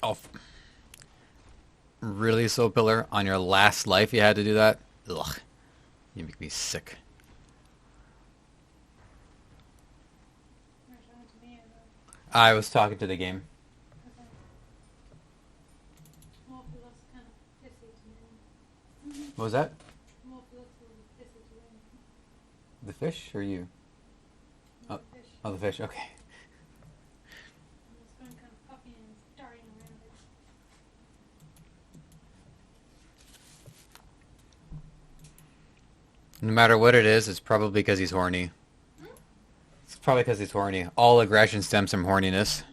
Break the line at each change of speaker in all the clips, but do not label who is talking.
Oh, really, Soul Pillar? On your last life, you had to do that? Ugh, you make me sick.
You're talking to me about.
I was talking to the game.
Okay. Morphle looks kind of pissy to me.
What was that?
Morphle looks a little pissy to me.
The fish or you?
No,
Oh,
the fish.
oh, the fish. Okay.
It's going kind of puffy and darting around it.
No matter what it is, it's probably because he's horny.
Hmm?
It's probably because he's horny. All aggression stems from horniness.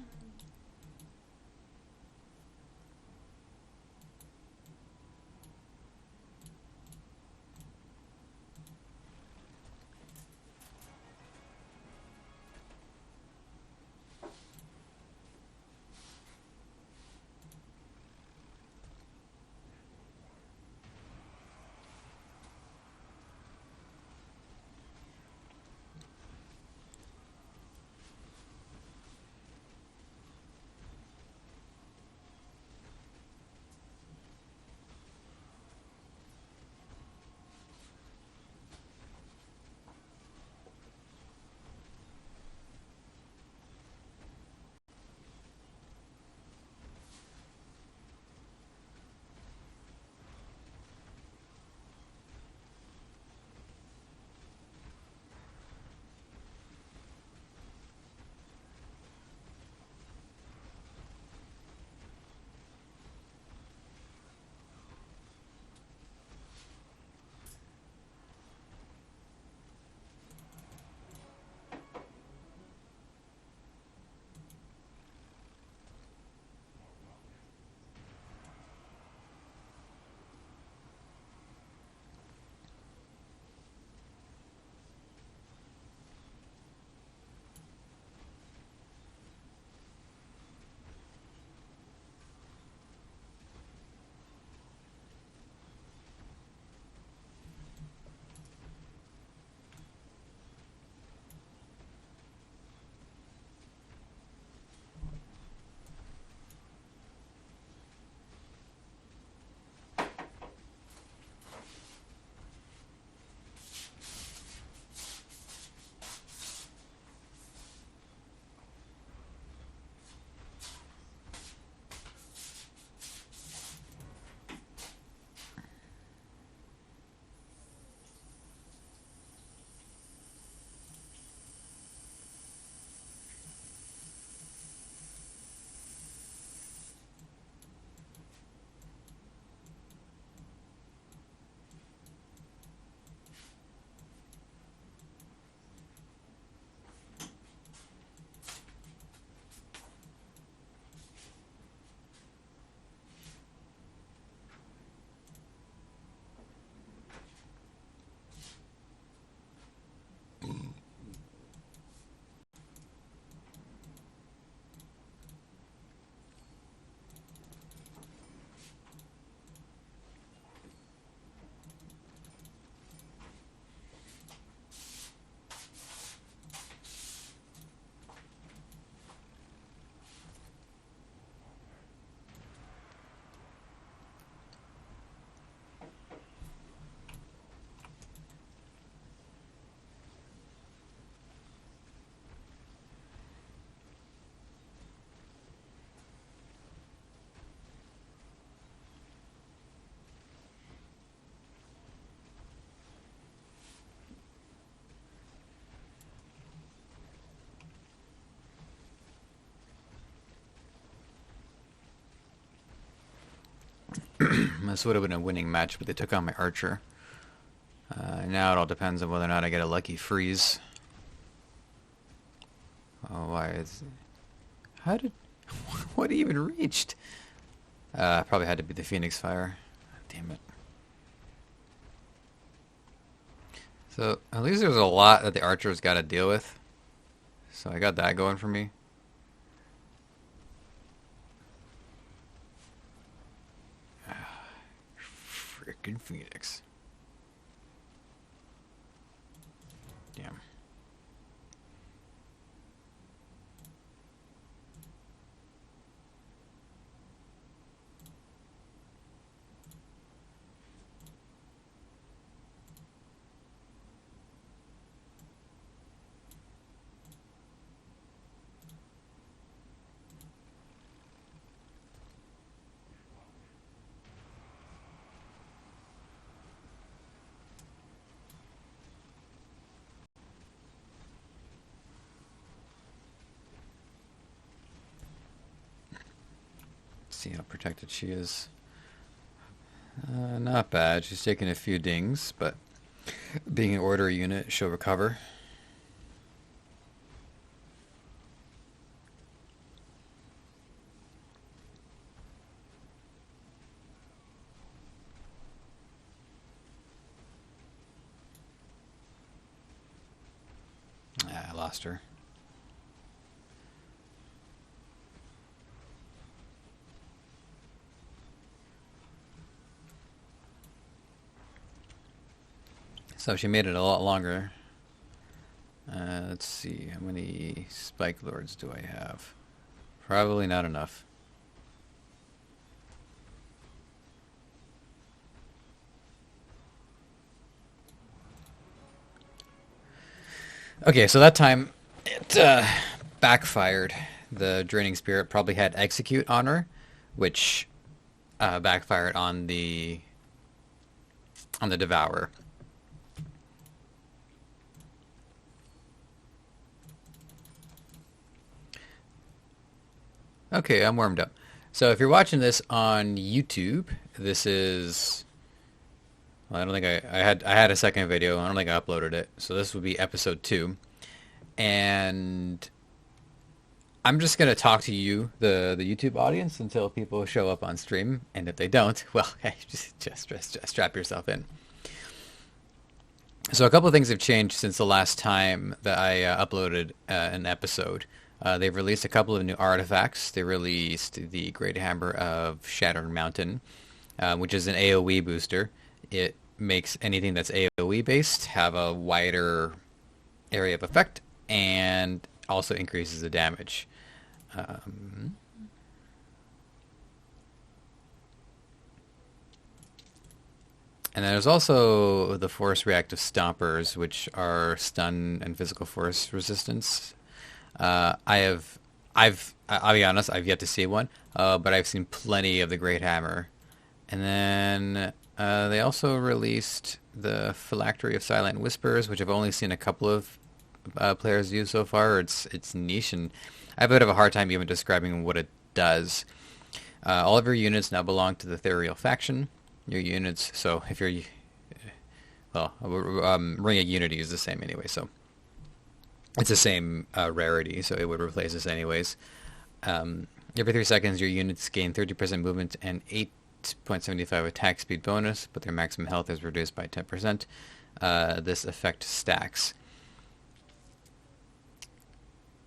Mm.
This would have been a winning match, but they took on my archer. Now it all depends on whether or not I get a lucky freeze. Oh, why is... How did... What even reached? Probably had to be the Phoenix Fire. Damn it. So, at least there's a lot that the archer's got to deal with. So I got that going for me. Frickin' Phoenix. Damn. see how protected she is. Not bad. She's taking a few dings, but being an order unit, she'll recover. I lost her. So she made it a lot longer. Let's see, how many Spike Lords do I have? Probably not enough. Okay, so that time it backfired. The Draining Spirit probably had Execute on her, which backfired on the Devourer. Okay, I'm warmed up. So if you're watching this on YouTube, this is... Well, I don't think I had a second video. I don't think I uploaded it. So this would be episode 2. And I'm just going to talk to you, the YouTube audience, until people show up on stream. And if they don't, well, hey, just strap yourself in. So a couple of things have changed since the last time that I uploaded an episode. They've released a couple of new artifacts. They released the Great Hammer of Shattered Mountain, which is an AoE booster. It makes anything that's AoE based have a wider area of effect and also increases the damage. And then there's also the Force Reactive Stompers, which are stun and physical force resistance. I'll be honest, I've yet to see one, but I've seen plenty of the Great Hammer. And then they also released the Phylactery of Silent Whispers, which I've only seen a couple of players use so far. It's niche, and I have a bit of a hard time even describing what it does. All of your units now belong to the Ethereal faction. Your units, so if you're... Well, Ring of Unity is the same anyway, so... It's the same rarity, so it would replace this anyways. Every 3 seconds, your units gain 30% movement and 8.75 attack speed bonus, but their maximum health is reduced by 10%. This effect stacks,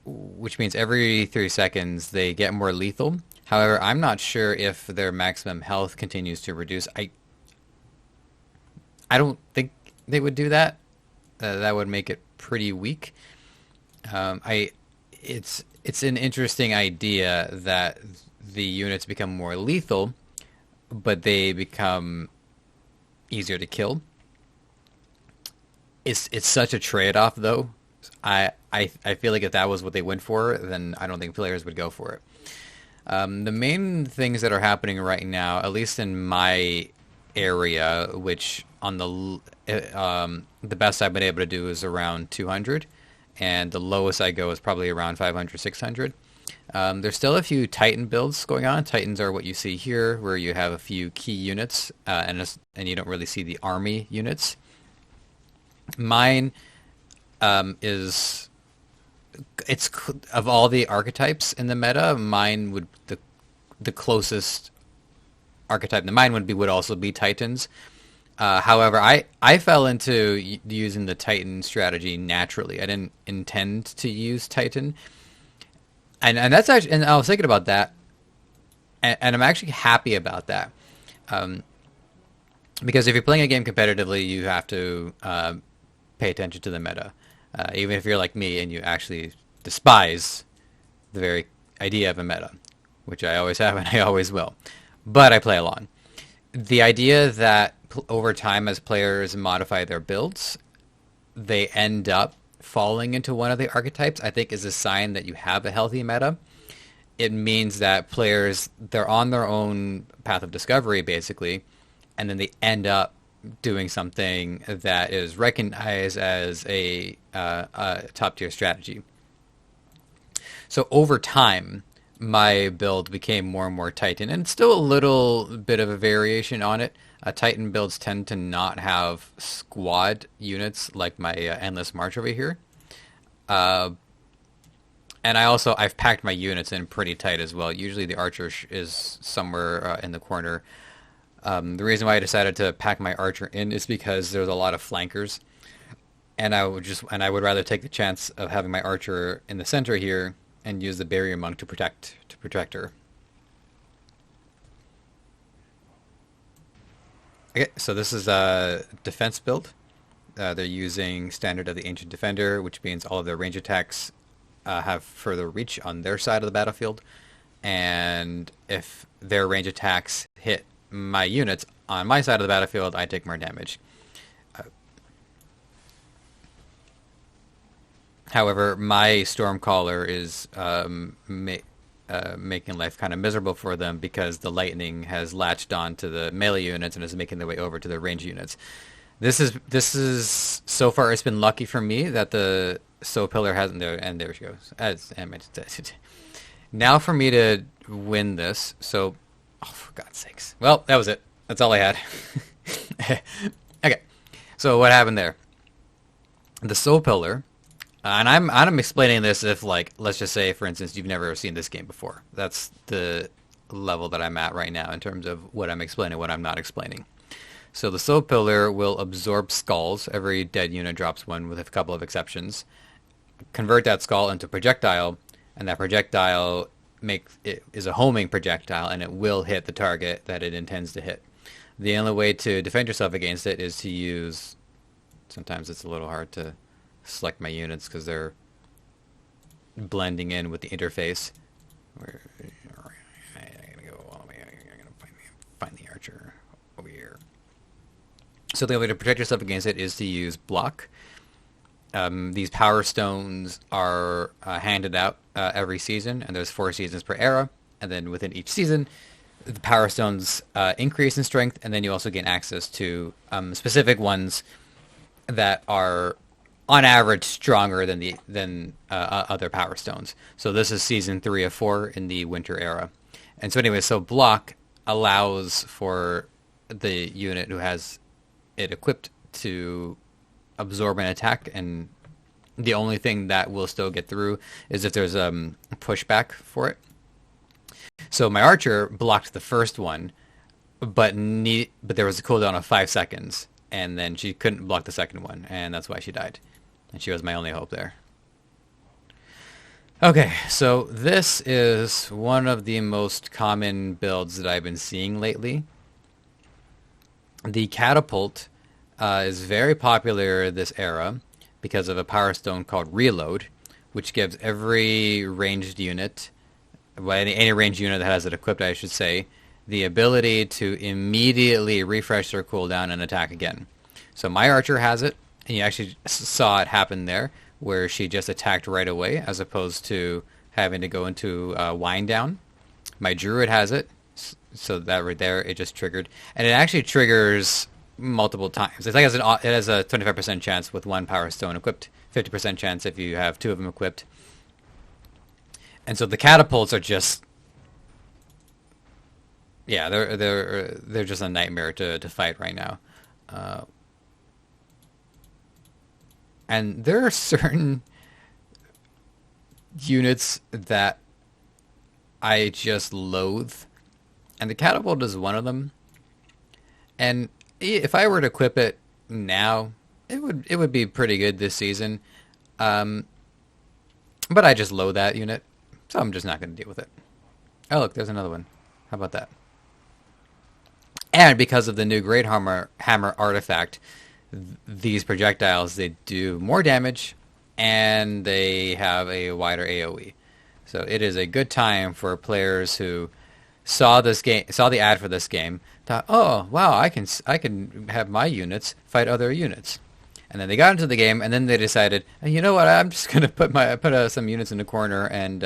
which means every 3 seconds they get more lethal. However, I'm not sure if their maximum health continues to reduce. I don't think they would do that. That would make it pretty weak. It's an interesting idea that the units become more lethal, but they become easier to kill. It's such a trade-off, though. I feel like if that was what they went for, then I don't think players would go for it. The main things that are happening right now, at least in my area, which on the best I've been able to do is around 200, and the lowest I go is probably around 500, 600. There's still a few Titan builds going on. Titans are what you see here, where you have a few key units, and you don't really see the army units. Mine is... It's of all the archetypes in the meta, mine would the closest archetype to mine would also be Titans. However, I fell into using the Titan strategy naturally. I didn't intend to use Titan, and that's actually, and I was thinking about that, and I'm actually happy about that, because if you're playing a game competitively, you have to pay attention to the meta. Even if you're like me and you actually despise the very idea of a meta, which I always have and I always will. But I play along. The idea that over time as players modify their builds, they end up falling into one of the archetypes, I think is a sign that you have a healthy meta. It means that players, they're on their own path of discovery, basically, and then they end up doing something that is recognized as a top-tier strategy. So over time, my build became more and more Titan, and it's still a little bit of a variation on it. Titan builds tend to not have squad units like my Endless March over here. Uh, and I've packed my units in pretty tight as well. Usually the archer is somewhere in the corner. The reason why I decided to pack my archer in is because there's a lot of flankers, and I would rather take the chance of having my archer in the center here and use the barrier monk to protect her. Okay, so this is a defense build. They're using standard of the ancient defender, which means all of their range attacks have further reach on their side of the battlefield, and if their range attacks hit my units on my side of the battlefield, I take more damage. Uh, However, my Stormcaller is making life kind of miserable for them because the lightning has latched on to the melee units and is making their way over to the range units. This is so far it's been lucky for me that the Soul Pillar hasn't there, and there she goes. Now for me to win this, so oh for God's sakes. Well, that was it. That's all I had. Okay. So what happened there? The Soul Pillar, and I'm explaining this if, like, let's just say, for instance, you've never seen this game before. That's the level that I'm at right now in terms of what I'm explaining, what I'm not explaining. So the Soul Pillar will absorb skulls. Every dead unit drops one with a couple of exceptions. Convert that skull into projectile, and that projectile is a homing projectile, and it will hit the target that it intends to hit. The only way to defend yourself against it is to use... Sometimes it's a little hard to select my units because they're blending in with the interface. I'm gonna go all the way. I'm gonna find the archer over here. So the only way to protect yourself against it is to use block. These power stones are handed out every season, and there's 4 seasons per era. And then within each season, the power stones increase in strength, and then you also gain access to specific ones that are, on average, stronger than other power stones. So this is season 3 of 4 in the winter era. And so anyway, so block allows for the unit who has it equipped to absorb an attack, and the only thing that will still get through is if there's pushback for it. So my archer blocked the first one, but there was a cooldown of 5 seconds, and then she couldn't block the second one, and that's why she died. And she was my only hope there. Okay, so this is one of the most common builds that I've been seeing lately. The catapult is very popular this era because of a power stone called Reload, which gives every ranged unit, well, any ranged unit that has it equipped, I should say, the ability to immediately refresh their cooldown and attack again. So my archer has it, and you actually saw it happen there, where she just attacked right away, as opposed to having to go into wind down. My druid has it, so that right there, it just triggered. And it actually triggers multiple times. It's like it has a 25% chance with one power stone equipped, 50% chance if you have 2 of them equipped. And so the catapults are just, yeah, they're just a nightmare to fight right now. And there are certain units that I just loathe, and the catapult is one of them. And if I were to equip it now, it would be pretty good this season. But I just loathe that unit, so I'm just not going to deal with it. Oh, look, there's another one. How about that? And because of the new Great Hammer artifact, these projectiles, they do more damage, and they have a wider AoE. So it is a good time for players who saw the ad for this game, thought, oh wow, I can have my units fight other units, and then they got into the game, and then they decided, you know what, I'm just gonna put some units in the corner and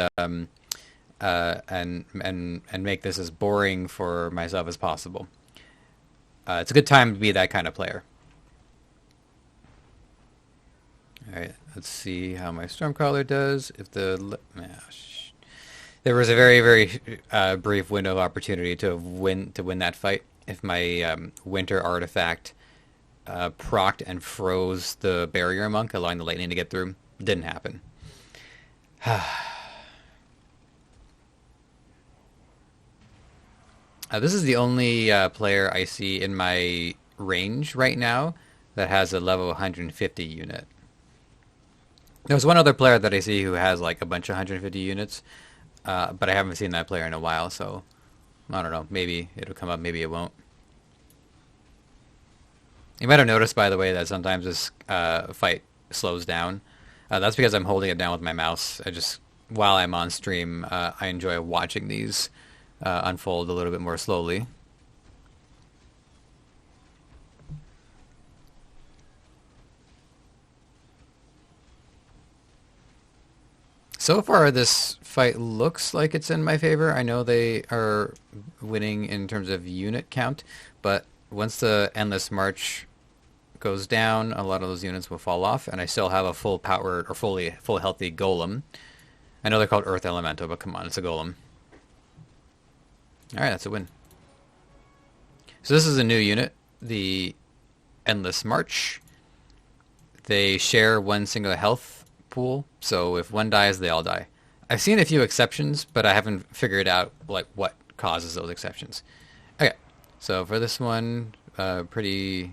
make this as boring for myself as possible. It's a good time to be that kind of player. All right, let's see how my Stormcaller does. If the There was a very, very brief window of opportunity to win that fight. If my winter artifact procced and froze the barrier monk, allowing the lightning to get through, didn't happen. This is the only player I see in my range right now that has a level 150 unit. There's one other player that I see who has like a bunch of 150 units, but I haven't seen that player in a while, so I don't know. Maybe it'll come up, maybe it won't. You might have noticed, by the way, that sometimes this fight slows down. That's because I'm holding it down with my mouse. While I'm on stream, I enjoy watching these unfold a little bit more slowly. So far, this fight looks like it's in my favor. I know they are winning in terms of unit count, but once the Endless March goes down, a lot of those units will fall off, and I still have a full powered or full healthy golem. I know they're called Earth Elemental, but come on, it's a golem. All right, that's a win. So this is a new unit, the Endless March. They share one single health pool, so if one dies, they all die. I've seen a few exceptions, but I haven't figured out like what causes those exceptions. Okay, so for this one, pretty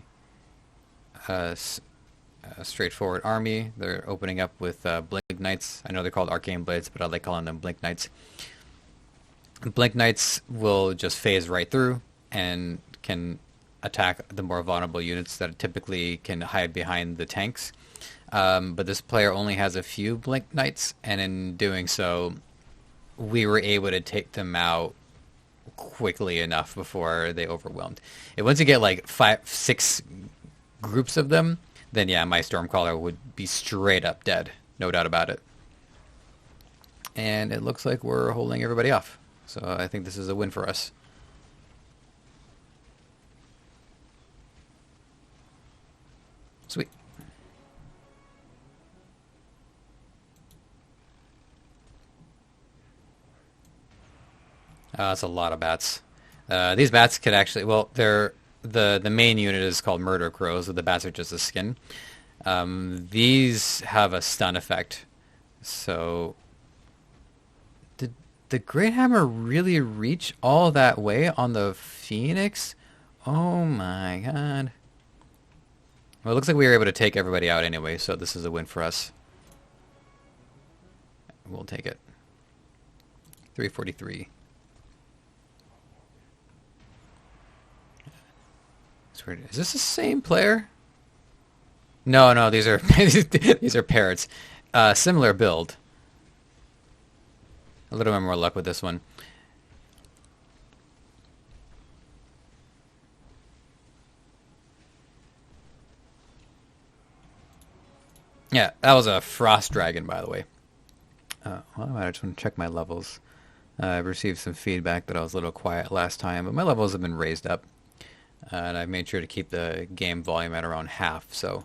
straightforward army. They're opening up with Blink Knights. I know they're called Arcane Blades, but I like calling them Blink Knights. Blink Knights will just phase right through and can attack the more vulnerable units that typically can hide behind the tanks. But this player only has a few Blink Knights, and in doing so, we were able to take them out quickly enough before they overwhelmed. And once you get like 5-6 groups of them, then yeah, my Stormcaller would be straight up dead. No doubt about it. And it looks like we're holding everybody off. So I think this is a win for us. Sweet. That's a lot of bats. These bats could actually, well, they're the main unit is called Murder Crows, so the bats are just the skin. These have a stun effect. So did the Great Hammer really reach all that way on the Phoenix? Oh my god. Well, it looks like we were able to take everybody out anyway, so this is a win for us. We'll take it. 343. Is this the same player? No, these are these are parrots. Similar build. A little bit more luck with this one. Yeah, that was a frost dragon, by the way. Well, I just want to check my levels. I received some feedback that I was a little quiet last time, but my levels have been raised up. And I made sure to keep the game volume at around half, so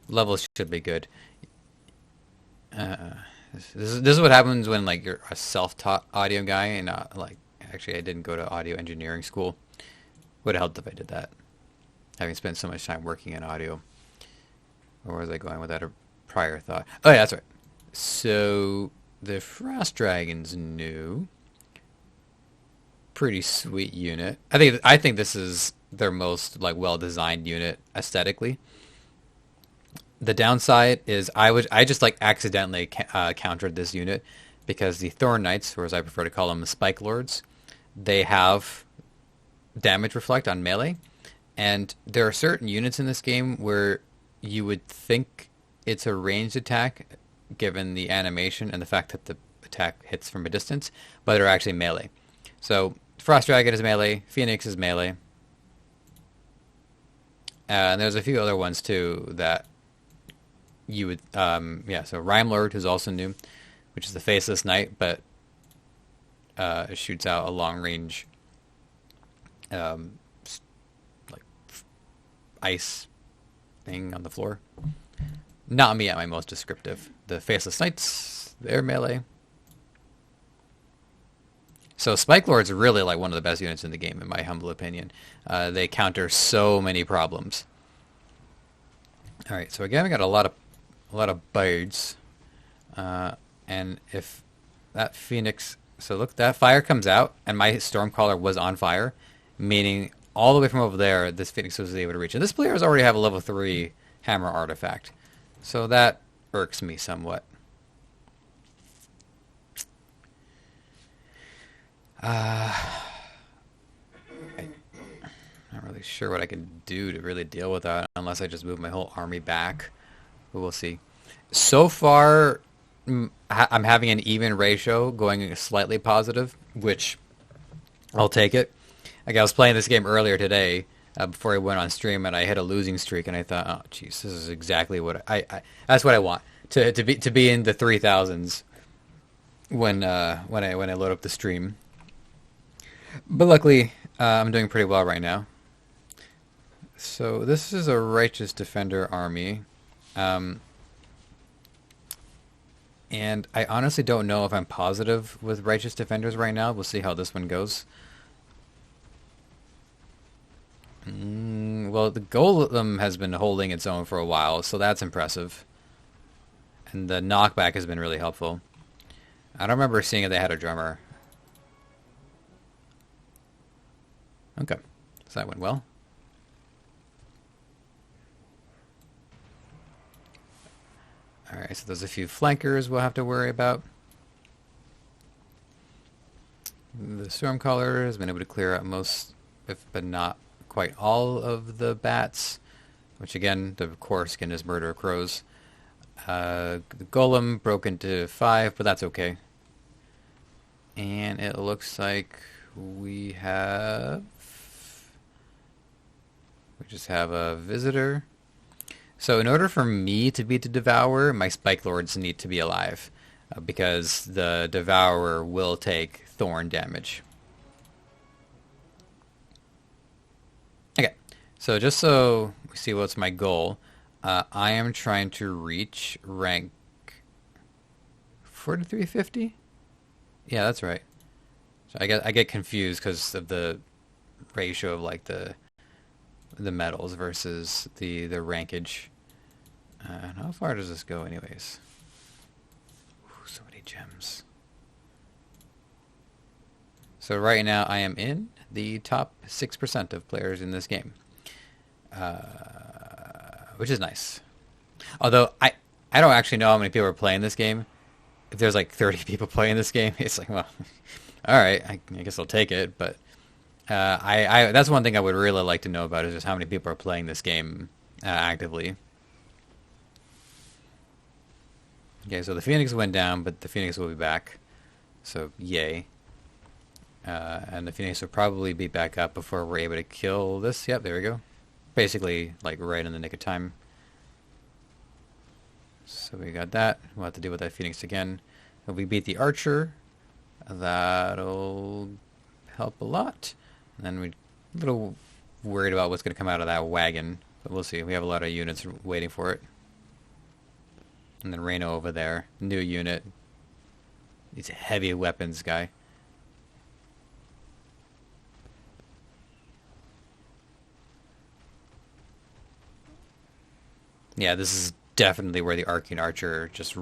levels should be good. This is what happens when like you're a self-taught audio guy and not like actually I didn't go to audio engineering school. Would have helped if I did that. Having spent so much time working in audio. Where was I going with that prior thought? Oh yeah, that's right. So the Frost Dragon's new. Pretty sweet unit. I think this is their most like well-designed unit aesthetically. The downside is I just like accidentally countered this unit because the Thorn Knights, or as I prefer to call them, the Spike Lords, they have damage reflect on melee, and there are certain units in this game where you would think it's a ranged attack given the animation and the fact that the attack hits from a distance, but they're actually melee. So Frost Dragon is melee, Phoenix is melee, and there's a few other ones too that you would, so Rhyme Lord, who's also new, which is the Faceless Knight, but shoots out a long range, like ice thing on the floor. Not me at my most descriptive. The Faceless Knights, they're melee. So Spike Lord's really like one of the best units in the game, in my humble opinion. They counter so many problems. All right, so again, we got a lot of birds, and if that Phoenix, so look, that fire comes out, and my Stormcaller was on fire, meaning all the way from over there, this Phoenix was able to reach. And this player has already have a level 3 hammer artifact, so that irks me somewhat. I'm not really sure what I can do to really deal with that unless I just move my whole army back. But we'll see. So far, I'm having an even ratio, going slightly positive, which I'll take it. Like I was playing this game earlier today before I went on stream, and I hit a losing streak, and I thought, oh, jeez, this is exactly what I that's what I want to be in the 3000s when I load up the stream. But luckily, I'm doing pretty well right now. So this is a Righteous Defender army. And I honestly don't know if I'm positive with Righteous Defenders right now. We'll see how this one goes. Well, the Golem has been holding its own for a while, so that's impressive. And the knockback has been really helpful. I don't remember seeing if they had a drummer. Okay, so that went well. Alright, so there's a few flankers we'll have to worry about. The Stormcaller has been able to clear out most, if but not quite all, of the bats, which again, the core skin is Murder Crows. The Golem broke into 5, but that's okay. And it looks like we just have a visitor. So in order for me to beat the Devourer, my Spike Lords need to be alive, because the Devourer will take Thorn damage. Okay, so just so we see what's my goal, I am trying to reach rank 4350? Yeah, that's right. So I get confused because of the ratio of like the medals versus the rankage. How far does this go anyways? Ooh, so many gems. So right now I am in the top 6% of players in this game. Which is nice. Although I don't actually know how many people are playing this game. If there's like 30 people playing this game, it's like, well, alright, I guess I'll take it, but I that's one thing I would really like to know about, is just how many people are playing this game actively. Okay, so the Phoenix went down, but the Phoenix will be back. So, yay. And the Phoenix will probably be back up before we're able to kill this. Yep, there we go. Basically, like, right in the nick of time. So we got that. We'll have to deal with that Phoenix again. If we beat the Archer, that'll help a lot. And then we're a little worried about what's going to come out of that wagon. But we'll see. We have a lot of units waiting for it. And then Reno over there. New unit. He's a heavy weapons guy. Yeah, this is definitely where the Arcane Archer just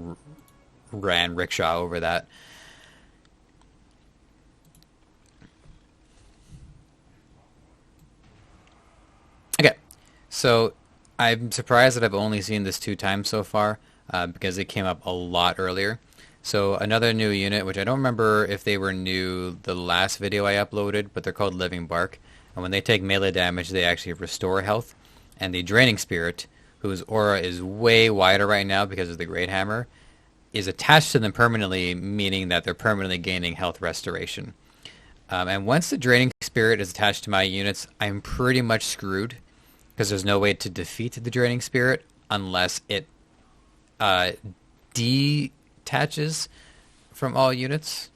ran rickshaw over that. Okay, so I'm surprised that I've only seen this 2 times so far, because it came up a lot earlier. So another new unit, which I don't remember if they were new the last video I uploaded, but they're called Living Bark. And when they take melee damage, they actually restore health. And the Draining Spirit, whose aura is way wider right now because of the Great Hammer, is attached to them permanently, meaning that they're permanently gaining health restoration. And once the Draining Spirit is attached to my units, I'm pretty much screwed, because there's no way to defeat the Draining Spirit unless it detaches from all units.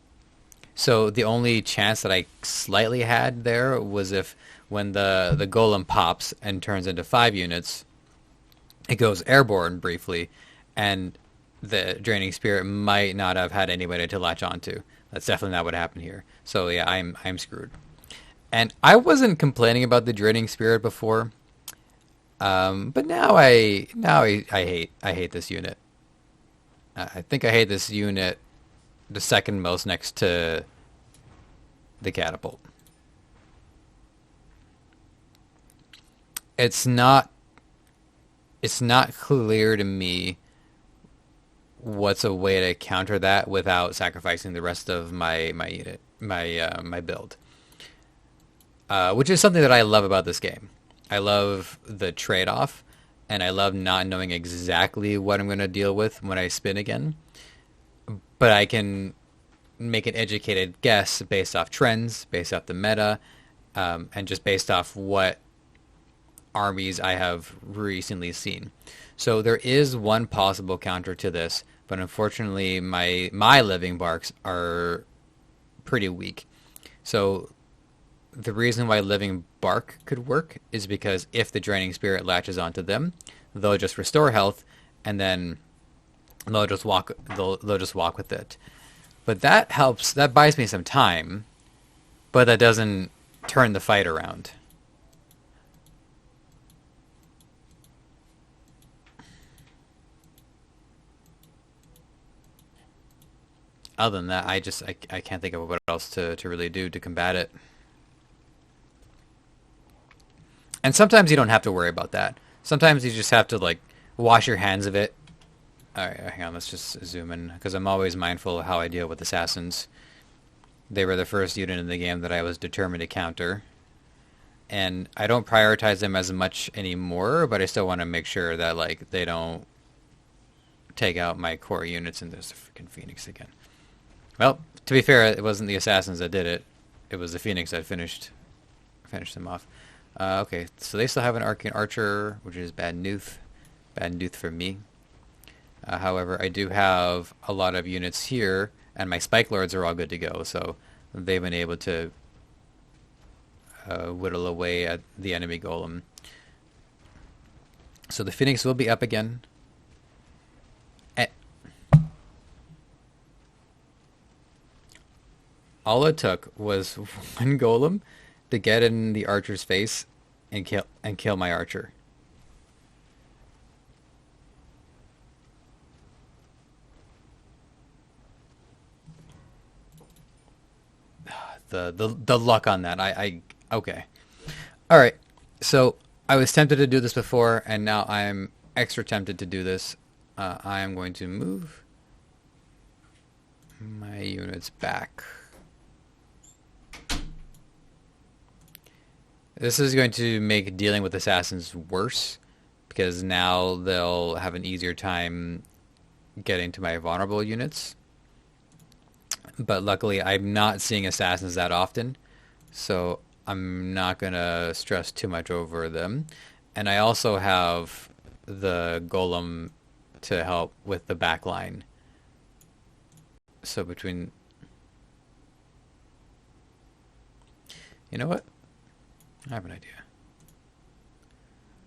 So the only chance that I slightly had there was if when the Golem pops and turns into 5 units, it goes airborne briefly, and the Draining Spirit might not have had anybody to latch onto. That's definitely not what happened here. So yeah, I'm screwed. And I wasn't complaining about the draining spirit before, but now I hate this unit. I think I hate this unit the second most next to the catapult. It's not it's not clear to me what's a way to counter that without sacrificing the rest of my unit, my build, which is something that I love about this game. I love the trade off, and I love not knowing exactly what I'm going to deal with when I spin again. But I can make an educated guess based off trends, based off the meta, and just based off what armies I have recently seen. So there is one possible counter to this, but unfortunately my living barks are pretty weak. So the reason why living bark could work is because if the draining spirit latches onto them, they'll just restore health, and then they'll just walk with it. But that helps. That buys me some time, but that doesn't turn the fight around. Other than that, I can't think of what else to really do to combat it. And sometimes you don't have to worry about that. Sometimes you just have to like wash your hands of it. All right, hang on. Let's just zoom in because I'm always mindful of how I deal with assassins. They were the first unit in the game that I was determined to counter, and I don't prioritize them as much anymore. But I still want to make sure that like they don't take out my core units. And there's the freaking Phoenix again. Well, to be fair, it wasn't the assassins that did it. It was the Phoenix that finished them off. Okay, so they still have an Arcane Archer, which is bad news. Bad news for me. However, I do have a lot of units here, and my Spike Lords are all good to go, so they've been able to whittle away at the enemy golem. So the Phoenix will be up again. Eh. All it took was one golem to get in the archer's face and kill my archer. The luck on that. I okay. All right. So I was tempted to do this before, and now I'm extra tempted to do this. I am going to move my units back. This is going to make dealing with assassins worse because now they'll have an easier time getting to my vulnerable units. But luckily, I'm not seeing assassins that often, so I'm not going to stress too much over them. And I also have the golem to help with the back line. So between... You know what? I have an idea.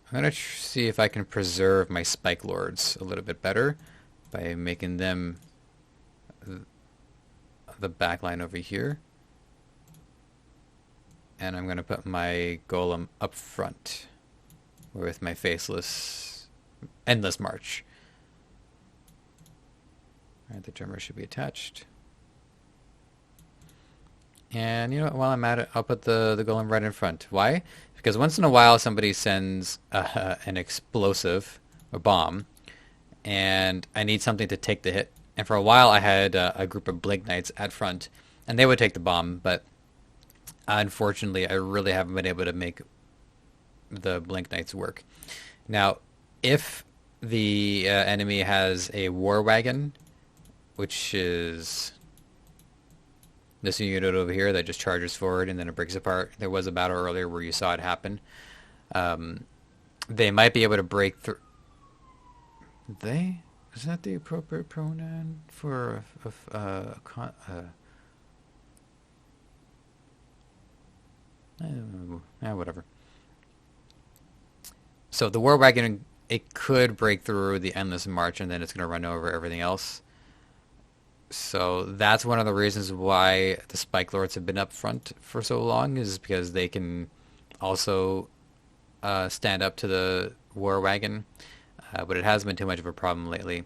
I'm going to see if I can preserve my Spike Lords a little bit better by making them the back line over here. And I'm going to put my golem up front with my faceless endless march. Alright, the drummer should be attached. And you know what, while I'm at it, I'll put the golem right in front. Why? Because once in a while somebody sends an explosive, a bomb, and I need something to take the hit. And for a while I had a group of Blink Knights at front, and they would take the bomb, but unfortunately I really haven't been able to make the Blink Knights work. Now, if the enemy has a War Wagon, which is this unit over here that just charges forward and then it breaks apart. There was a battle earlier where you saw it happen. They might be able to break through. They? Is that the appropriate pronoun for whatever. So the War Wagon, it could break through the Endless March and then it's going to run over everything else. So that's one of the reasons why the Spike Lords have been up front for so long, is because they can also stand up to the War Wagon, but it has been too much of a problem lately.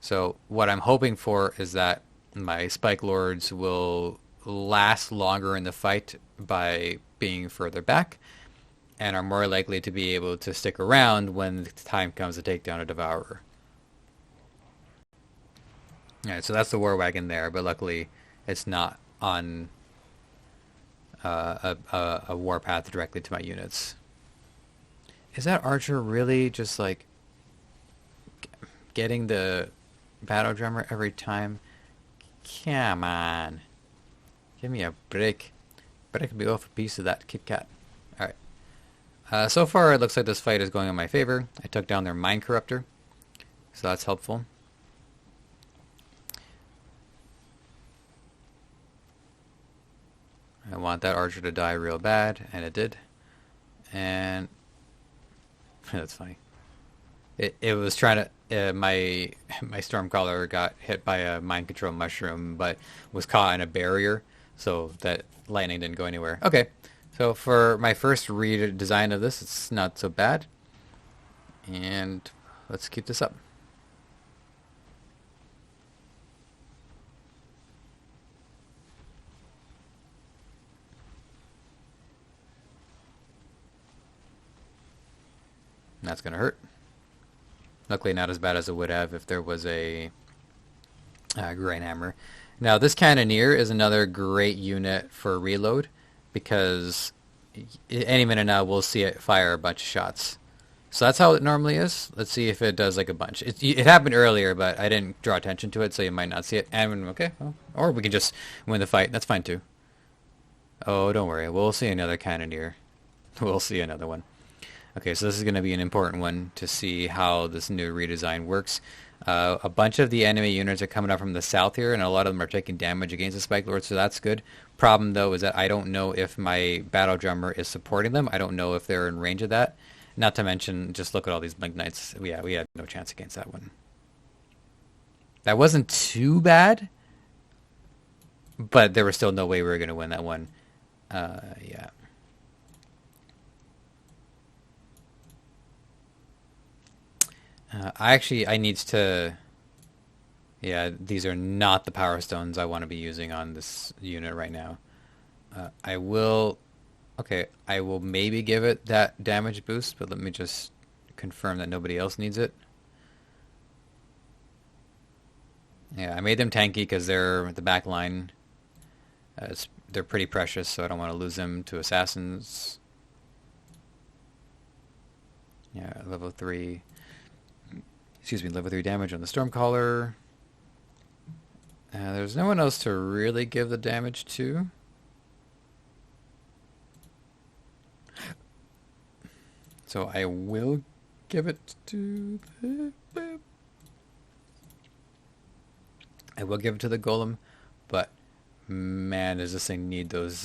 So what I'm hoping for is that my Spike Lords will last longer in the fight by being further back, and are more likely to be able to stick around when the time comes to take down a Devourer. Alright, so that's the War Wagon there, but luckily it's not on a warpath directly to my units. Is that archer really just like getting the battle drummer every time? Come on. Give me a break. Break me off a piece of that Kit Kat. Alright. So far it looks like this fight is going in my favor. I took down their Mind Corruptor, so that's helpful. I want that archer to die real bad, and it did. And that's funny. It was trying to my Stormcaller got hit by a mind control mushroom, but was caught in a barrier, so that lightning didn't go anywhere. Okay, so for my first redesign of this, it's not so bad, and let's keep this up. That's gonna hurt. Luckily, not as bad as it would have if there was a Grain Hammer. Now, this Cannoneer is another great unit for reload, because any minute now we'll see it fire a bunch of shots. So that's how it normally is. Let's see if it does like a bunch. It happened earlier, but I didn't draw attention to it, so you might not see it. And okay, well, or we can just win the fight. That's fine too. Oh, don't worry. We'll see another Cannoneer. We'll see another one. Okay, so this is going to be an important one to see how this new redesign works. A bunch of the enemy units are coming up from the south here, and a lot of them are taking damage against the Spike Lord, so that's good. Problem, though, is that I don't know if my Battle Drummer is supporting them. I don't know if they're in range of that. Not to mention, just look at all these Blink Knights. Yeah, we had no chance against that one. That wasn't too bad, but there was still no way we were going to win that one. Yeah. I needs to. Yeah, these are not the power stones I want to be using on this unit right now. I will. Okay, I will maybe give it that damage boost, but let me just confirm that nobody else needs it. Yeah, I made them tanky because they're the back line. They're pretty precious, so I don't want to lose them to assassins. Yeah, level 3. Excuse me, level 3 damage on the Stormcaller. There's no one else to really give the damage to. So I will give it to the... I will give it to the Golem, but man, does this thing need those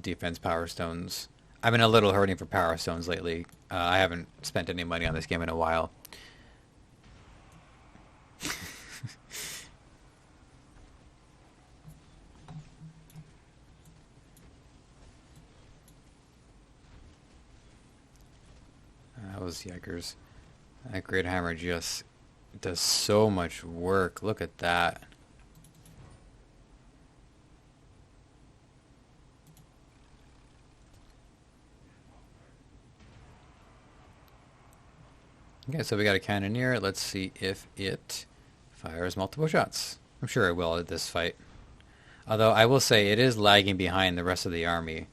defense power stones. I've been a little hurting for power stones lately. I haven't spent any money on this game in a while. Those yikers. That Great Hammer just does so much work. Look at that. Okay, so we got a Cannoneer. Let's see if it fires multiple shots. I'm sure it will at this fight. Although I will say it is lagging behind the rest of the army.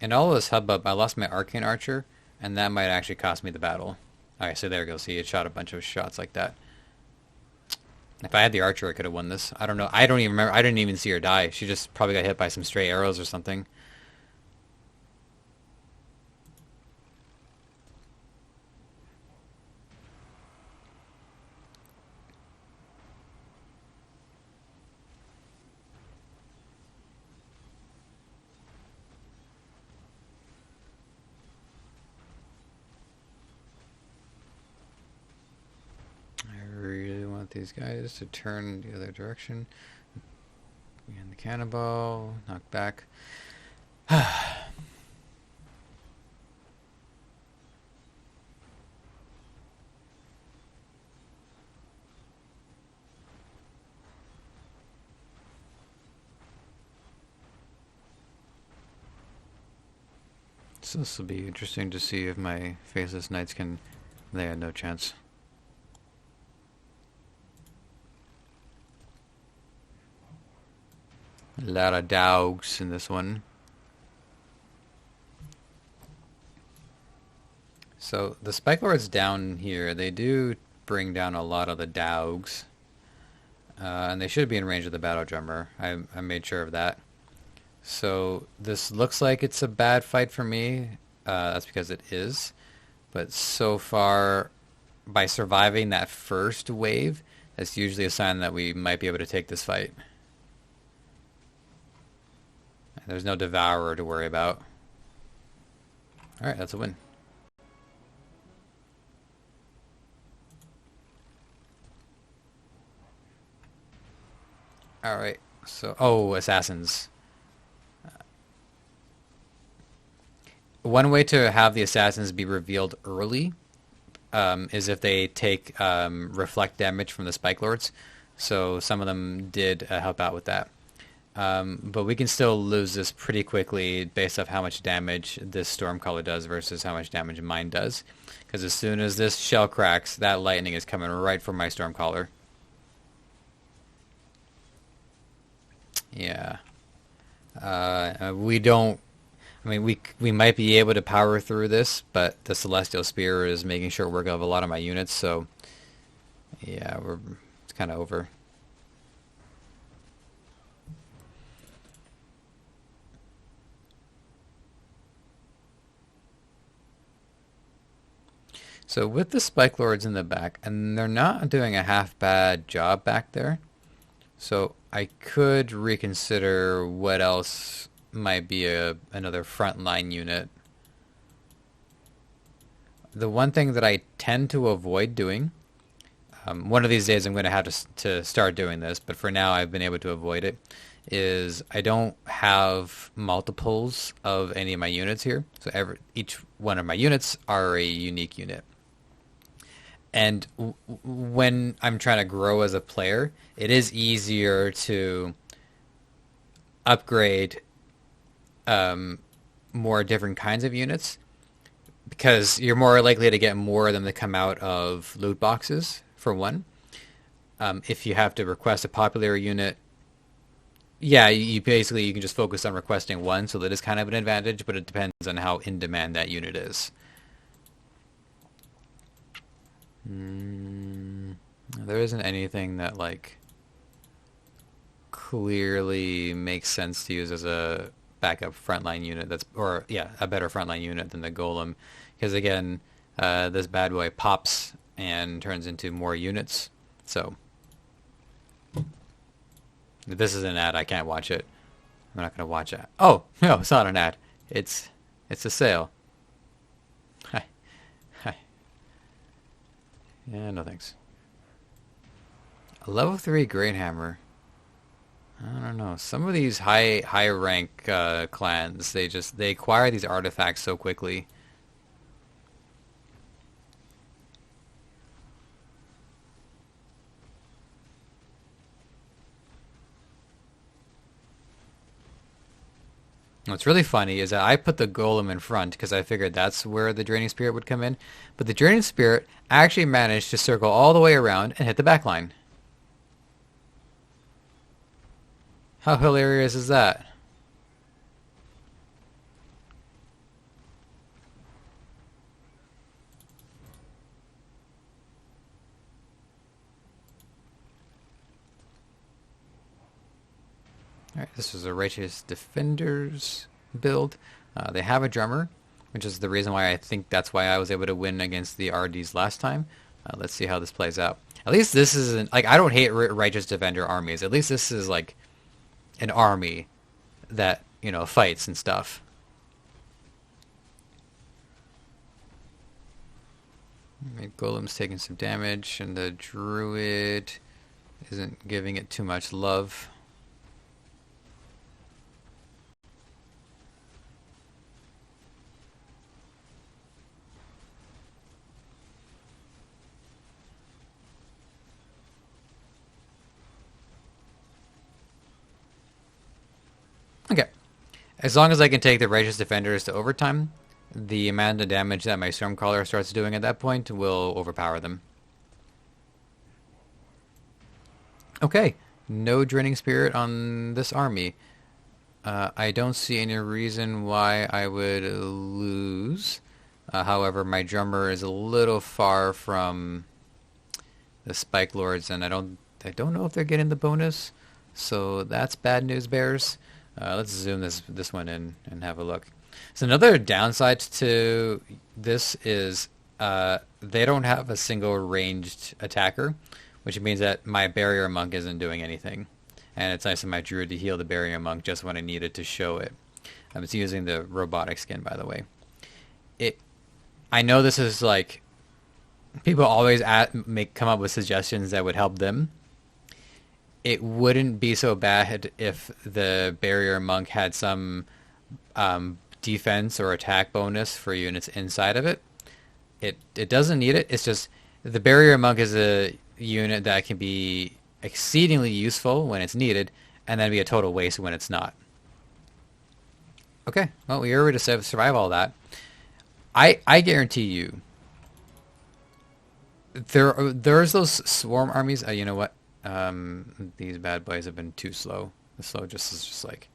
In all of this hubbub, I lost my Arcane Archer, and that might actually cost me the battle. Alright, so there we go. See, it shot a bunch of shots like that. If I had the Archer, I could have won this. I don't know. I don't even remember. I didn't even see her die. She just probably got hit by some stray arrows or something. these guys to turn the other direction. And the cannonball, knock back. So this will be interesting to see if my faceless knights can... They had no chance. A lot of dogs in this one. So the Spike Lords down here, they do bring down a lot of the dogs. And they should be in range of the Battle Drummer. I made sure of that. So this looks like it's a bad fight for me. That's because it is. But so far, by surviving that first wave, that's usually a sign that we might be able to take this fight. There's no Devourer to worry about. Alright, that's a win. Alright, so... Oh, Assassins. One way to have the Assassins be revealed early is if they take reflect damage from the Spike Lords. So some of them did help out with that. But we can still lose this pretty quickly based off how much damage this Stormcaller does versus how much damage mine does. Because as soon as this shell cracks, that lightning is coming right for my Stormcaller. Yeah. We don't... I mean, we might be able to power through this, but the Celestial Spear is making short work of a lot of my units, so... Yeah, it's kind of over. So with the Spike Lords in the back, and they're not doing a half bad job back there, so I could reconsider what else might be another frontline unit. The one thing that I tend to avoid doing, one of these days I'm going to have to start doing this, but for now I've been able to avoid it, is I don't have multiples of any of my units here. So each one of my units are a unique unit. And when I'm trying to grow as a player, it is easier to upgrade more different kinds of units because you're more likely to get more of them that come out of loot boxes, for one. If you have to request a popular unit, yeah, you basically you can just focus on requesting one, so that is kind of an advantage, but it depends on how in demand that unit is. There isn't anything that like clearly makes sense to use as a backup frontline unit a better frontline unit than the Golem, because again, this bad boy pops and turns into more units. So if this is an ad, I can't watch it. I'm not gonna watch it. Oh no, it's not an ad. It's a sale. Hi. Yeah, no thanks. A level 3 Great Hammer. I don't know. Some of these high rank clans, they acquire these artifacts so quickly. What's really funny is that I put the Golem in front because I figured that's where the Draining Spirit would come in. But the Draining Spirit actually managed to circle all the way around and hit the back line. How hilarious is that? Alright, this was a Righteous Defenders build. They have a drummer, which is the reason why I think that's why I was able to win against the RDs last time. Let's see how this plays out. At least this isn't... Like, I don't hate Righteous Defender armies. At least this is, like, an army that, you know, fights and stuff. My golem's taking some damage, and the druid isn't giving it too much love. Okay. As long as I can take the Righteous Defenders to overtime, the amount of damage that my Stormcaller starts doing at that point will overpower them. Okay. No Draining Spirit on this army. I don't see any reason why I would lose. However, my drummer is a little far from the Spike Lords, and I don't know if they're getting the bonus. So that's bad news, Bears. Let's zoom this one in and have a look. So another downside to this is they don't have a single ranged attacker, which means that my Barrier Monk isn't doing anything. And it's nice of my Druid to heal the Barrier Monk just when I needed to show it. It's using the robotic skin, by the way. I know this is like people always come up with suggestions that would help them. It wouldn't be so bad if the Barrier Monk had some defense or attack bonus for units inside of it. It doesn't need it. It's just the Barrier Monk is a unit that can be exceedingly useful when it's needed, and then be a total waste when it's not. Okay, well, we were able to survive all that. I guarantee you, there's those swarm armies. You know what? These bad boys have been too slow. The slow just is just like...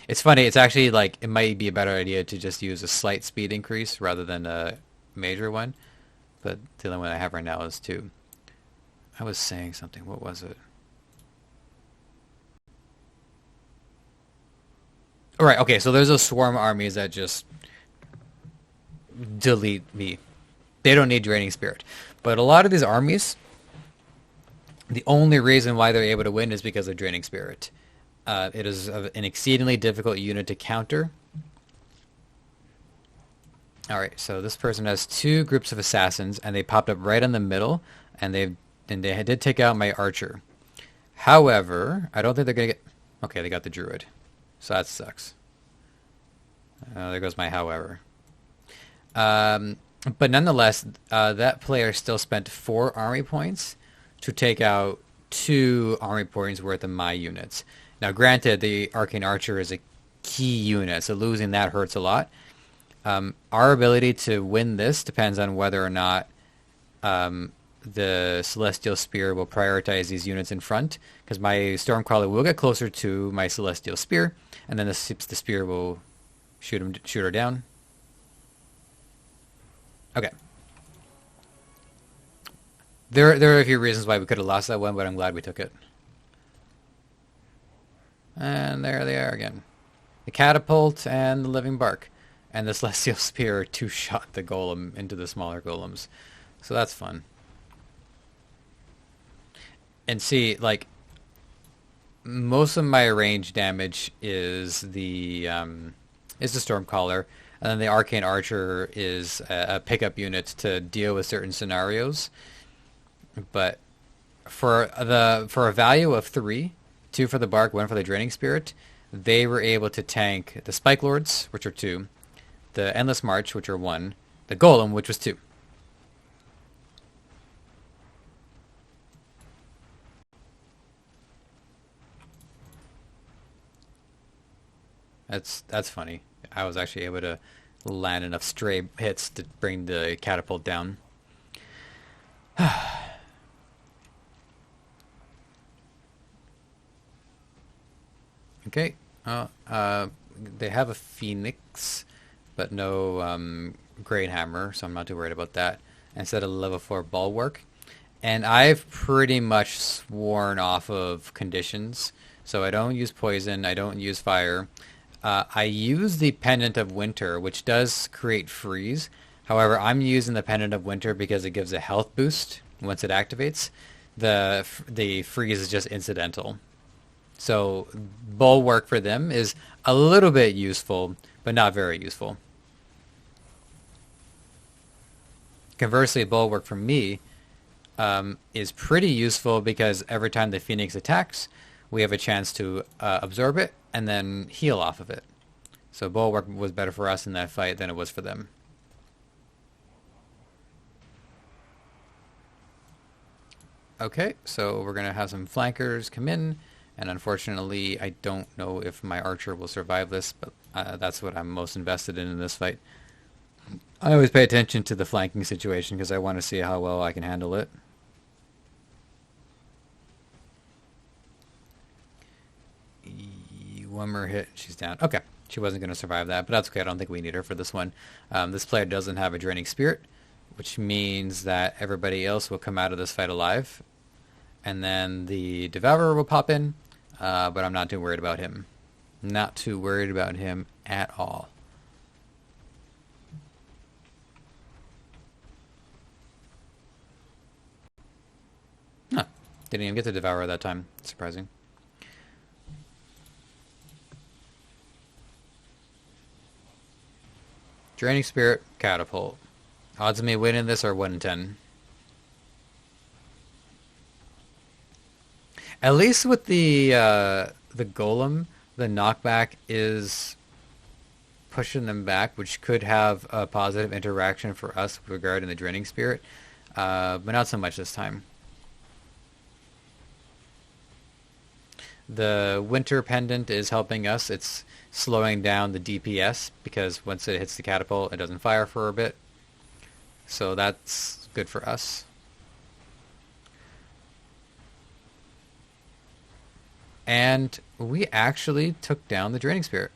It's funny. It's actually like it might be a better idea to just use a slight speed increase rather than a major one. But the only one I have right now is 2. I was saying something. What was it? All right. Okay. So there's those swarm armies that just delete me. They don't need Draining Spirit. But a lot of these armies, the only reason why they're able to win is because of Draining Spirit. It is an exceedingly difficult unit to counter. Alright, so this person has 2 groups of assassins, and they popped up right in the middle, and they did take out my archer. However, I don't think they're going to get... Okay, they got the druid. So that sucks. There goes my however. But nonetheless, that player still spent 4 army points to take out 2 army points worth of my units. Now, granted, the Arcane Archer is a key unit, so losing that hurts a lot. Our ability to win this depends on whether or not the Celestial Spear will prioritize these units in front, because my Stormcaller will get closer to my Celestial Spear, and then the Spear will shoot her down. Okay. There are a few reasons why we could have lost that one, but I'm glad we took it. And there they are again. The Catapult and the Living Bark. And the Celestial Spear 2-shot the Golem into the smaller Golems. So that's fun. And see, like, most of my range damage is the Stormcaller. And then the Arcane Archer is a pickup unit to deal with certain scenarios. But for a value of 3, 2 for the Bark, 1 for the Draining Spirit, they were able to tank the Spike Lords, which are 2, the Endless March, which are 1, the Golem, which was 2. That's funny. I was actually able to land enough stray hits to bring the catapult down. Okay. They have a Phoenix, but no Great Hammer, so I'm not too worried about that. Instead of level 4 Bulwark. And I've pretty much sworn off of conditions. So I don't use poison, I don't use fire. I use the Pendant of Winter, which does create freeze. However, I'm using the Pendant of Winter because it gives a health boost once it activates. The freeze is just incidental. So Bulwark for them is a little bit useful, but not very useful. Conversely, Bulwark for me is pretty useful because every time the Phoenix attacks, we have a chance to absorb it and then heal off of it. So Bulwark was better for us in that fight than it was for them. Okay, so we're going to have some flankers come in, and unfortunately I don't know if my archer will survive this, but that's what I'm most invested in this fight. I always pay attention to the flanking situation because I want to see how well I can handle it. One more hit, she's down. Okay, she wasn't going to survive that, but that's okay. I don't think we need her for this one. This player doesn't have a Draining Spirit, which means that everybody else will come out of this fight alive. And then the Devourer will pop in, but I'm not too worried about him. Not too worried about him at all. Huh. Didn't even get to Devourer that time. Surprising. Draining Spirit, Catapult. Odds of me winning this are 1 in 10. At least with the Golem, the knockback is pushing them back, which could have a positive interaction for us regarding the Draining Spirit, but not so much this time. The Winter Pendant is helping us. It's slowing down the DPS because once it hits the catapult, it doesn't fire for a bit. So that's good for us. And we actually took down the Draining Spirit.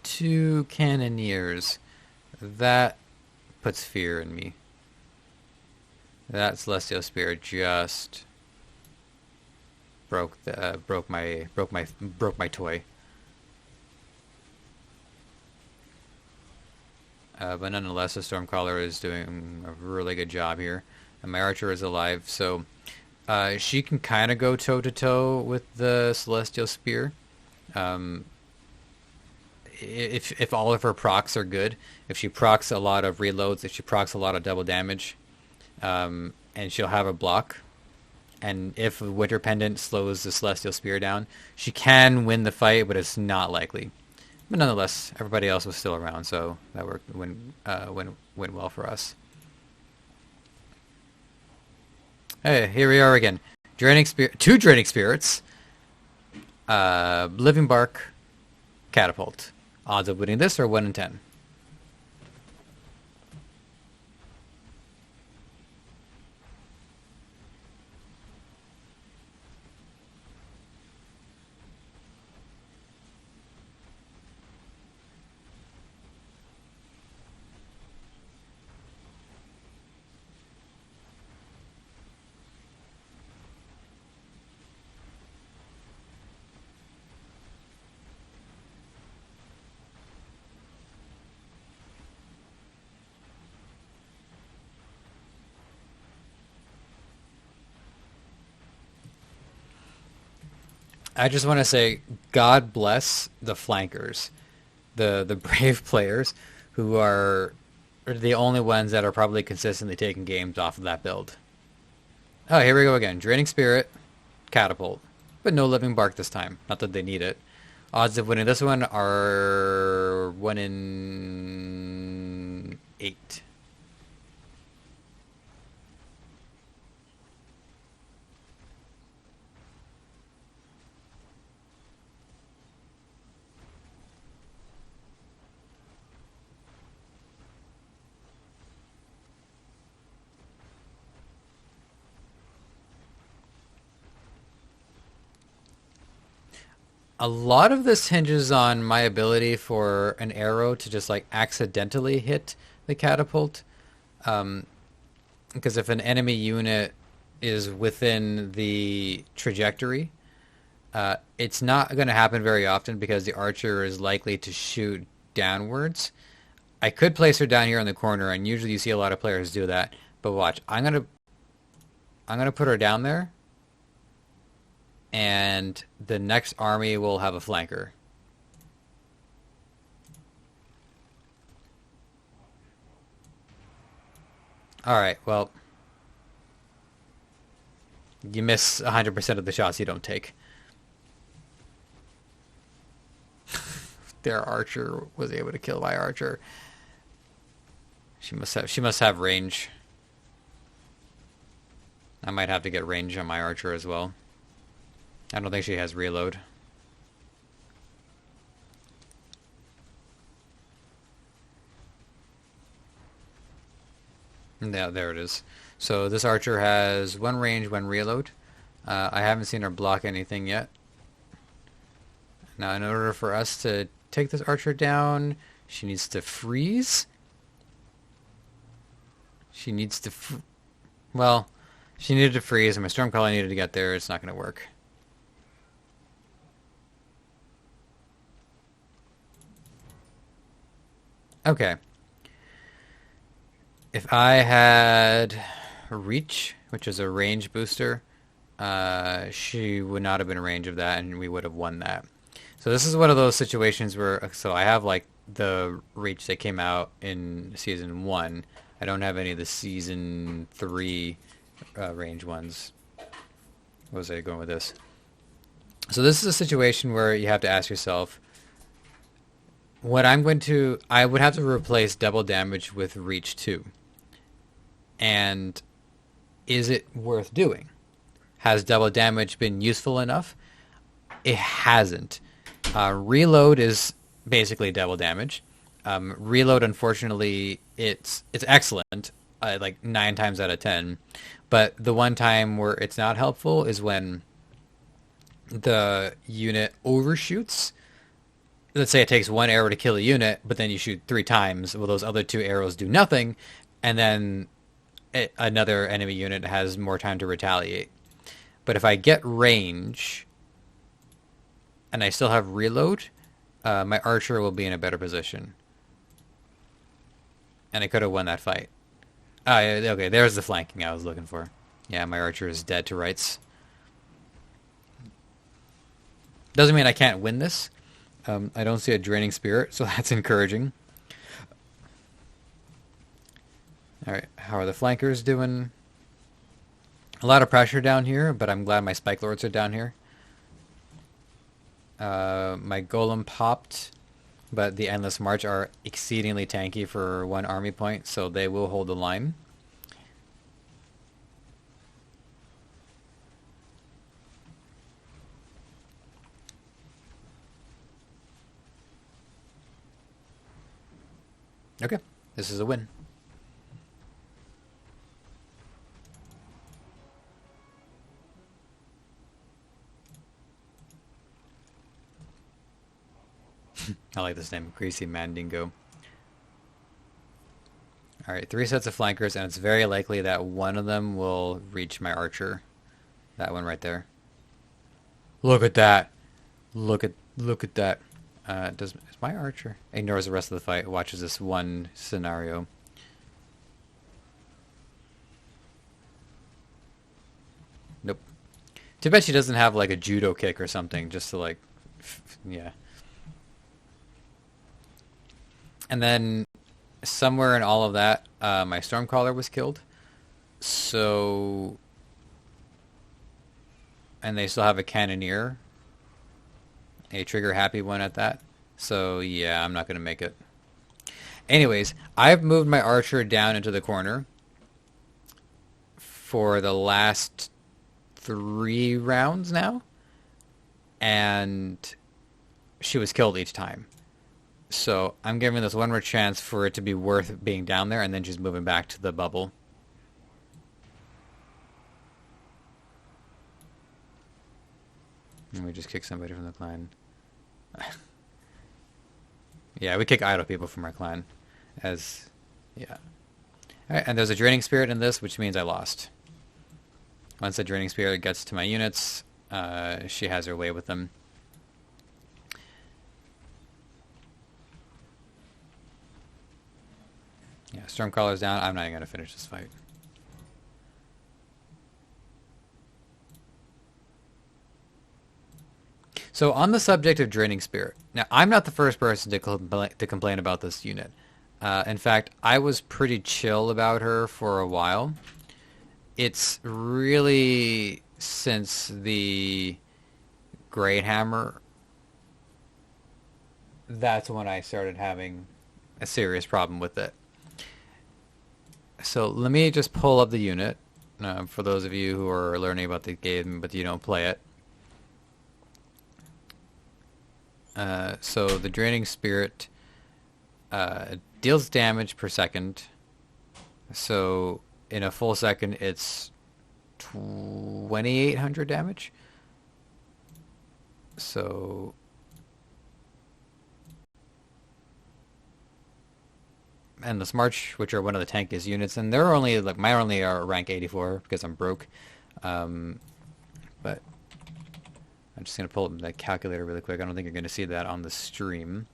Two Cannoneers. That puts fear in me. That Celestial Spear just broke my toy. But nonetheless, the Stormcaller is doing a really good job here, and my Archer is alive, so she can kind of go toe to toe with the Celestial Spear. If all of her procs are good, if she procs a lot of reloads, if she procs a lot of double damage, and she'll have a block. And if Winter Pendant slows the Celestial Spear down, she can win the fight, but it's not likely. But nonetheless, everybody else was still around, so that went well for us. Hey, here we are again. Two Draining Spirits, Living Bark, Catapult. Odds of winning this are 1 in 10. I just want to say, God bless the flankers, the brave players who are the only ones that are probably consistently taking games off of that build. Oh, here we go again. Draining Spirit, Catapult, but no Living Bark this time. Not that they need it. Odds of winning this one are 1 in 8. A lot of this hinges on my ability for an arrow to just like accidentally hit the catapult. Because if an enemy unit is within the trajectory, it's not going to happen very often because the archer is likely to shoot downwards. I could place her down here in the corner, and usually you see a lot of players do that. But watch, I'm gonna put her down there, and the next army will have a flanker. Alright, well, you miss 100% of the shots you don't take. Their archer was able to kill my archer. She must have range. I might have to get range on my archer as well. I don't think she has reload. Yeah, there it is. So this archer has one range, one reload. I haven't seen her block anything yet. Now, in order for us to take this archer down, she needs to freeze. She needs to... well, she needed to freeze, and my Stormcaller needed to get there. It's not going to work. Okay. If I had reach, which is a range booster, she would not have been in range of that, and we would have won that. So this is one of those situations where, so I have like the reach that came out in season 1. I don't have any of the season 3 range ones. What was I going with this? So this is a situation where you have to ask yourself, I would have to replace double damage with reach 2. And is it worth doing? Has double damage been useful enough? It hasn't. Reload is basically double damage. Reload, unfortunately, it's excellent, like 9 times out of 10. But the one time where it's not helpful is when the unit overshoots. Let's say it takes 1 arrow to kill a unit, but then you shoot 3 times. Well, those other 2 arrows do nothing, and then another enemy unit has more time to retaliate. But if I get range and I still have reload, my archer will be in a better position. And I could have won that fight. Okay, there's the flanking I was looking for. Yeah, my archer is dead to rights. Doesn't mean I can't win this. I don't see a draining spirit, so that's encouraging. Alright, how are the flankers doing? A lot of pressure down here, but I'm glad my Spike Lords are down here. My Golem popped, but the Endless March are exceedingly tanky for 1 army point, so they will hold the line. Okay, this is a win. I like this name, Greasy Mandingo. Alright, 3 sets of flankers, and it's very likely that one of them will reach my archer. That one right there. Look at that! Look at that. Is my archer ignores the rest of the fight, watches this one scenario. Nope. Too bad she doesn't have like a judo kick or something, just to like, yeah. And then somewhere in all of that, my Stormcaller was killed. So, and they still have a Cannoneer, a trigger happy one at that. So yeah, I'm not gonna make it. Anyways, I've moved my archer down into the corner for the last 3 rounds now, and she was killed each time. So I'm giving this one more chance for it to be worth being down there, and then she's moving back to the bubble. And we just kick somebody from the clan. Yeah, we kick idle people from our clan. Yeah. Alright, and there's a Draining Spirit in this, which means I lost. Once the Draining Spirit gets to my units, she has her way with them. Yeah, Stormcaller's down. I'm not even going to finish this fight. So on the subject of Draining Spirit, now I'm not the first person to complain about this unit. In fact, I was pretty chill about her for a while. It's really since the Great Hammer that's when I started having a serious problem with it. So let me just pull up the unit for those of you who are learning about the game but you don't play it. So the Draining Spirit deals damage per second. So in a full second, it's 2,800 damage. So Endless March, which are one of the tankiest units, and they're only like mine only are rank 84 because I'm broke. But I'm just gonna pull up the calculator really quick. I don't think you're gonna see that on the stream.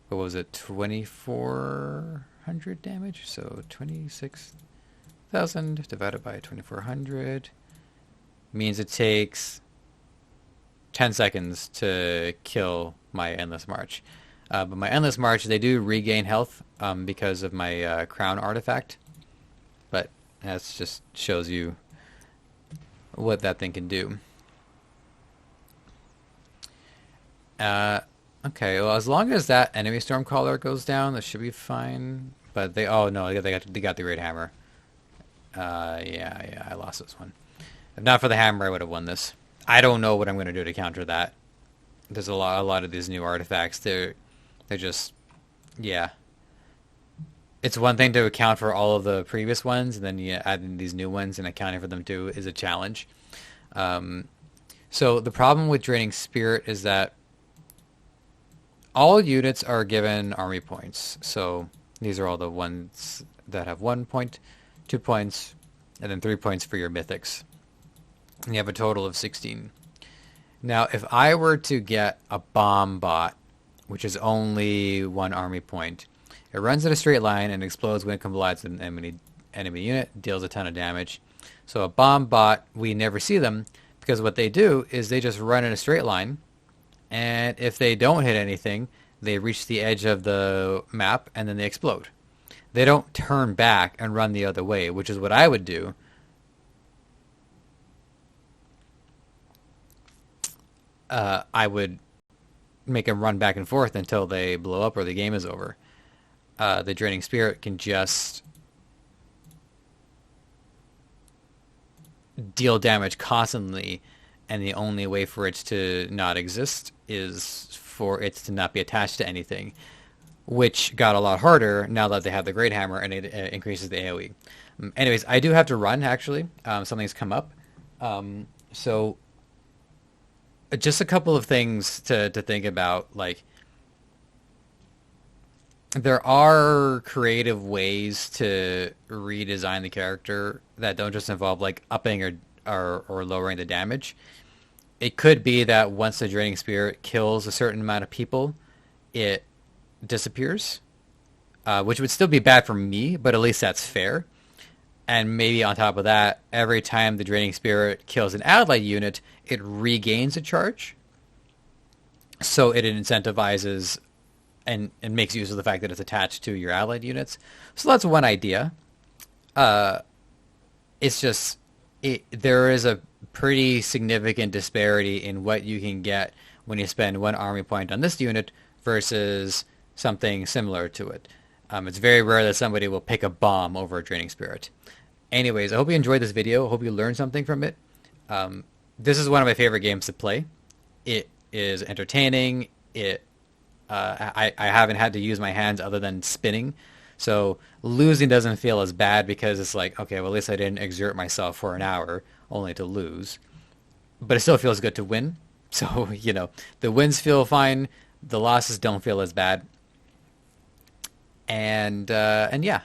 But what was it? 2,400 damage. So 26,000 divided by 2,400 means it takes 10 seconds to kill my Endless March. But my Endless March, they do regain health because of my crown artifact. But that just shows you what that thing can do. Okay, well, as long as that enemy Stormcaller goes down, that should be fine. But oh no, they got the Great Hammer. Yeah, I lost this one. If not for the hammer, I would have won this. I don't know what I'm going to do to counter that. There's a lot of these new artifacts. They're just, yeah. It's one thing to account for all of the previous ones, and then you add in these new ones, and accounting for them too is a challenge. So the problem with Draining Spirit is that all units are given army points. So these are all the ones that have 1 point, 2 points, and then 3 points for your mythics. And you have a total of 16. Now, if I were to get a bomb bot, which is only 1 army point, it runs in a straight line and explodes when it collides with an enemy unit, deals a ton of damage. So a bomb bot, we never see them because what they do is they just run in a straight line, and if they don't hit anything, they reach the edge of the map and then they explode. They don't turn back and run the other way, which is what I would do. I would make them run back and forth until they blow up or the game is over. The Draining Spirit can just deal damage constantly, and the only way for it to not exist is for it to not be attached to anything, which got a lot harder now that they have the Great Hammer and it increases the AoE. Anyways, I do have to run, actually. Something's come up. So just a couple of things to think about. Like, there are creative ways to redesign the character that don't just involve like upping or lowering the damage. It could be that once the Draining Spirit kills a certain amount of people, it disappears, which would still be bad for me, but at least that's fair. And maybe on top of that, every time the Draining Spirit kills an allied unit, it regains a charge. So it incentivizes and makes use of the fact that it's attached to your allied units. So that's one idea. It's just there is a pretty significant disparity in what you can get when you spend 1 army point on this unit versus something similar to it. It's very rare that somebody will pick a bomb over a Draining Spirit. Anyways, I hope you enjoyed this video. I hope you learned something from it. This is one of my favorite games to play. It is entertaining. I haven't had to use my hands other than spinning. So losing doesn't feel as bad because it's like, okay, well, at least I didn't exert myself for an hour only to lose. But it still feels good to win. So, the wins feel fine. The losses don't feel as bad. And yeah.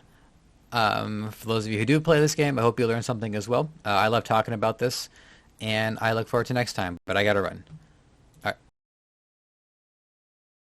For those of you who do play this game, I hope you learned something as well. I love talking about this, and I look forward to next time. But I gotta run.